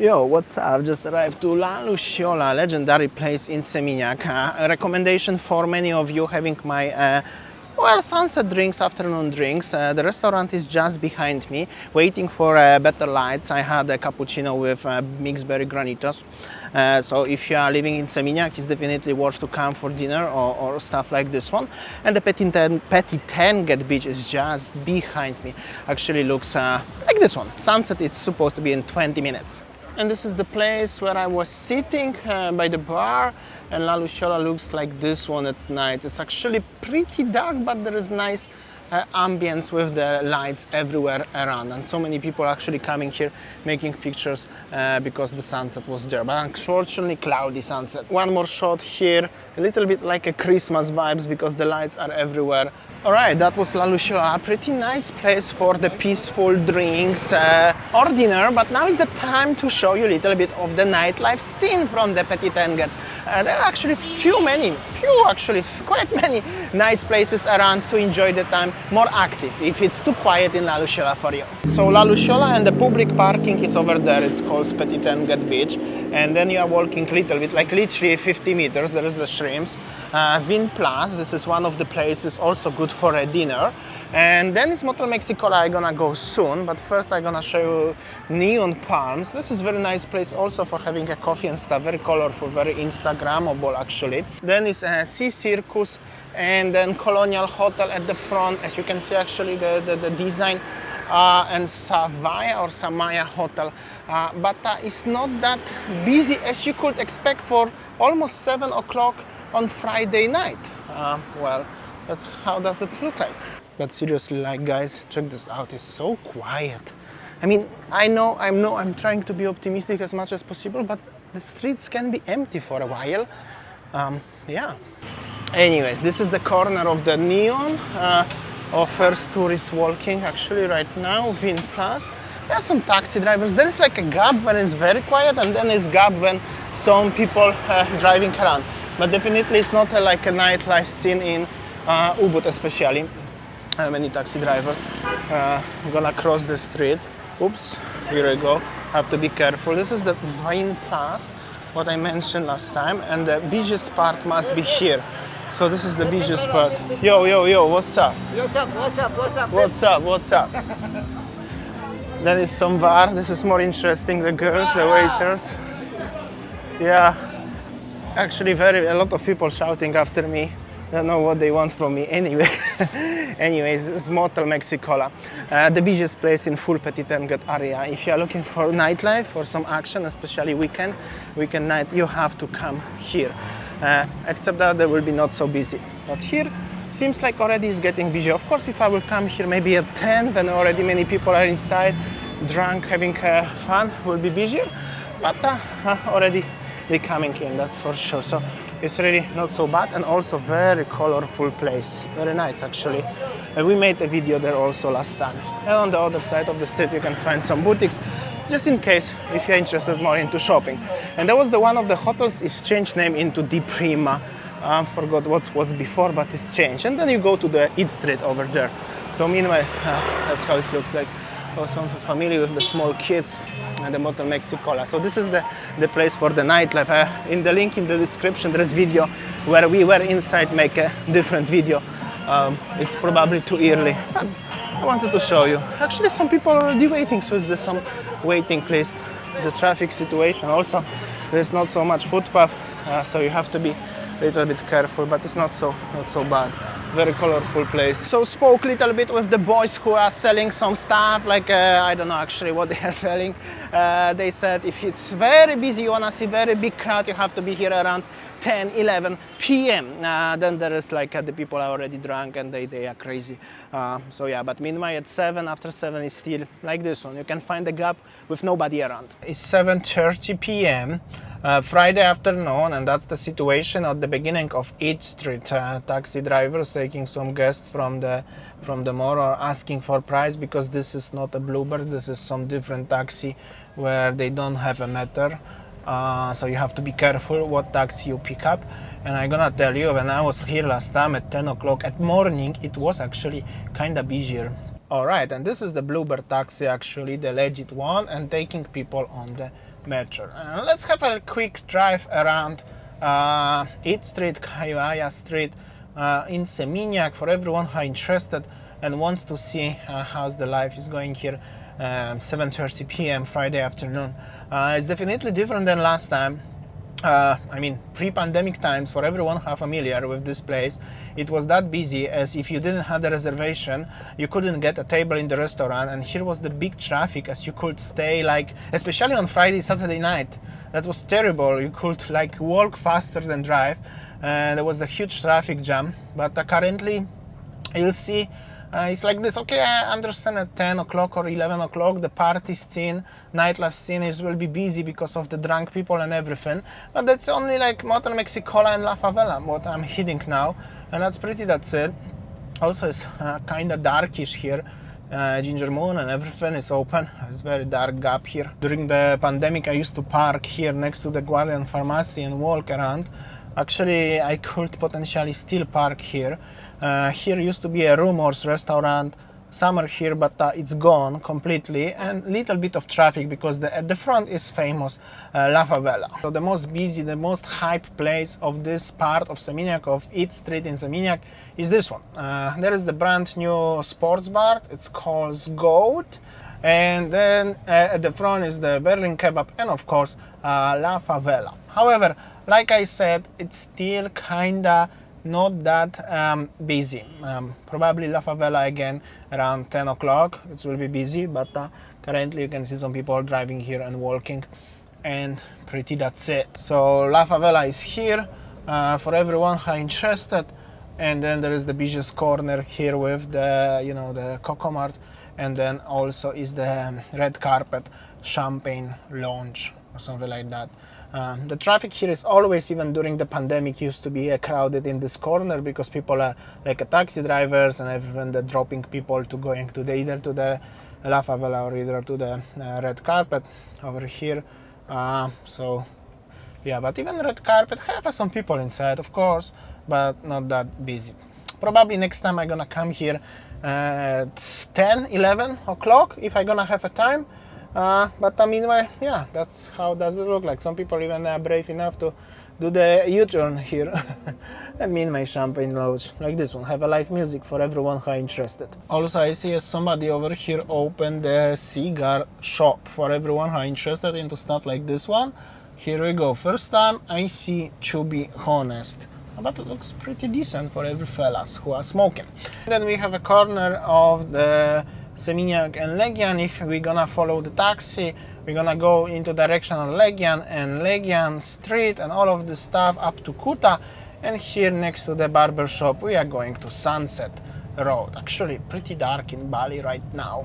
Yo, what's up? I've just arrived to Lucciola, legendary place in Seminyak. A recommendation for many of you having my sunset drinks, afternoon drinks. The restaurant is just behind me, waiting for better lights. I had a cappuccino with mixed berry granitos. So if you are living in Seminyak, it's definitely worth to come for dinner or stuff like this one. And the Petit Tenget beach is just behind me. Actually looks like this one. Sunset is supposed to be in 20 minutes. And this is the place where I was sitting by the bar, and Lucciola looks like this one at night. It's actually pretty dark, but there is nice ambience with the lights everywhere around, and so many people actually coming here making pictures because the sunset was there, but unfortunately cloudy sunset. One more shot here, a little bit like a Christmas vibes because the lights are everywhere. All right, that was Lucciola, a pretty nice place for the peaceful drinks or dinner, but now is the time to show you a little bit of the nightlife scene from the Petit Tenget. There are actually quite many nice places around to enjoy the time, more active if it's too quiet in Lucciola for you. So Lucciola, and the public parking is over there. It's called Petit Tenget Beach, and then you are walking a little bit, like literally 50 meters. There is the shrimps. Vin Plus, this is one of the places also good for a dinner. And then it's Motel Mexicola. I'm gonna go soon, but first I'm gonna show you neon palms. This is very nice place also for having a coffee and stuff, very colorful, very Instagrammable actually. Then it's a Sea Circus, and then Colonial Hotel at the front, as you can see actually the design, and Savaya or Samaya Hotel, but it's not that busy as you could expect for almost 7 o'clock on Friday night. Well, that's how does it look like. But seriously, like guys, check this out, it's so quiet. I mean, I know I'm trying to be optimistic as much as possible, but the streets can be empty for a while. Yeah. Anyways, this is the corner of the neon. Offers tourists walking actually right now, Vin Plus. There are some taxi drivers. There is like a gap when it's very quiet, and then it's gap when some people driving around. But definitely it's not like a nightlife scene in Ubud especially. Many taxi drivers. Gonna cross the street. Oops, here we go. Have to be careful. This is the Vin Plus, what I mentioned last time, and the busiest part must be here. So this is the busiest part. Yo, what's up? What's up? Then is some bar. This is more interesting. The girls, the waiters. Yeah, actually a lot of people shouting after me. Don't know what they want from me anyway. Anyways, this is Motel Mexicola, the busiest place in full Petit Tenget area. If you are looking for nightlife or some action, especially weekend night, you have to come here. Except that they will be not so busy. But here seems like already is getting busy. Of course, if I will come here maybe at 10, when already many people are inside, drunk, having fun, will be busier. But already they coming in, that's for sure. So it's really not so bad, and also very colorful place. Very nice actually. We made a video there also last time. And on the other side of the street you can find some boutiques, just in case if you're interested more into shopping. And that was the one of the hotels is changed name into Di Prima. I forgot what was before, but it's changed. And then you go to the Eat Street over there. So meanwhile, that's how it looks like. Also, I'm familiar with the small kids and the Motel Mexicola. So this is the place for the nightlife. In the link in the description, there's video where we were inside, make a different video. It's probably too early. But I wanted to show you. Actually, some people are already waiting, so there's some waiting list. The traffic situation also, there's not so much footpath, so you have to be a little bit careful, but it's not so bad. Very colorful place. So spoke a little bit with the boys who are selling some stuff, like I don't know actually what they are selling. They said if it's very busy, you wanna see very big crowd, you have to be here around 10, 11 p.m. Then there is like the people are already drunk and they are crazy. So yeah, but meanwhile at 7, after 7 is still like this one. You can find the gap with nobody around. It's 7:30 p.m. Friday afternoon, and that's the situation at the beginning of Eat Street. Taxi drivers taking some guests from the mall or asking for price, because this is not a Bluebird, this is some different taxi where they don't have a meter. So you have to be careful what taxi you pick up. And I'm gonna tell you, when I was here last time at 10 o'clock at morning, it was actually kinda busier. Alright, and this is the Bluebird taxi, actually the legit one, and taking people on the better. Let's have a quick drive around Eat Street, Kayaya Street in Seminyak for everyone who are interested and wants to see how's the life is going here. 7:30 p.m. Friday afternoon. It's definitely different than last time. I mean, pre-pandemic times, for everyone who are familiar with this place, it was that busy as if you didn't have the reservation, you couldn't get a table in the restaurant, and here was the big traffic as you could stay, like, especially on Friday, Saturday night. That was terrible. You could like walk faster than drive, and there was a huge traffic jam. But currently, you'll see it's like this. Okay, I understand at 10 o'clock or 11 o'clock the party scene, nightlife scene will be busy because of the drunk people and everything, but that's only like Motel, Mexicola and La Favela, what I'm hitting now, and that's it. Also, it's kind of darkish here. Ginger Moon and everything is open. It's very dark gap here. During the pandemic, I used to park here next to the Guardian Pharmacy and walk around. Actually, I could potentially still park here. Here used to be a Rumors restaurant, summer here, but it's gone completely, and little bit of traffic because at the front is famous La Favela. So the most busy, the most hype place of this part of Seminyak, of Eat Street in Seminyak, is this one. There is the brand new sports bar. It's called Goat, and then at the front is the Berlin Kebab, and of course La Favela. However, like I said, it's still kinda not that busy. Probably La Favela again around 10 o'clock. It will be busy, but currently you can see some people driving here and walking, and pretty that's it. So La Favela is here for everyone who are interested, and then there is the busiest corner here with the the Coco Mart, and then also is the red carpet champagne lounge or something like that. The traffic here is always, even during the pandemic, used to be crowded in this corner because people are like taxi drivers and everyone that dropping people to going to either to the La Favela or either to the red carpet over here. So yeah, but even red carpet have some people inside, of course, but not that busy. Probably next time I'm gonna come here at 10, 11 o'clock if I'm gonna have a time. But meanwhile, yeah, that's how does it look like. Some people even are brave enough to do the U-turn here and me in my champagne lounge like this one. Have a live music for everyone who are interested. Also, I see somebody over here opened the cigar shop for everyone who are interested into stuff like this one. Here we go. First time I see, to be honest, but it looks pretty decent for every fellas who are smoking. Then we have a corner of the Seminyak and Legian. If we're gonna follow the taxi, we're gonna go into direction of Legian and Legian Street and all of the stuff up to Kuta, and here next to the barber shop we are going to Sunset Road. Actually pretty dark in Bali right now.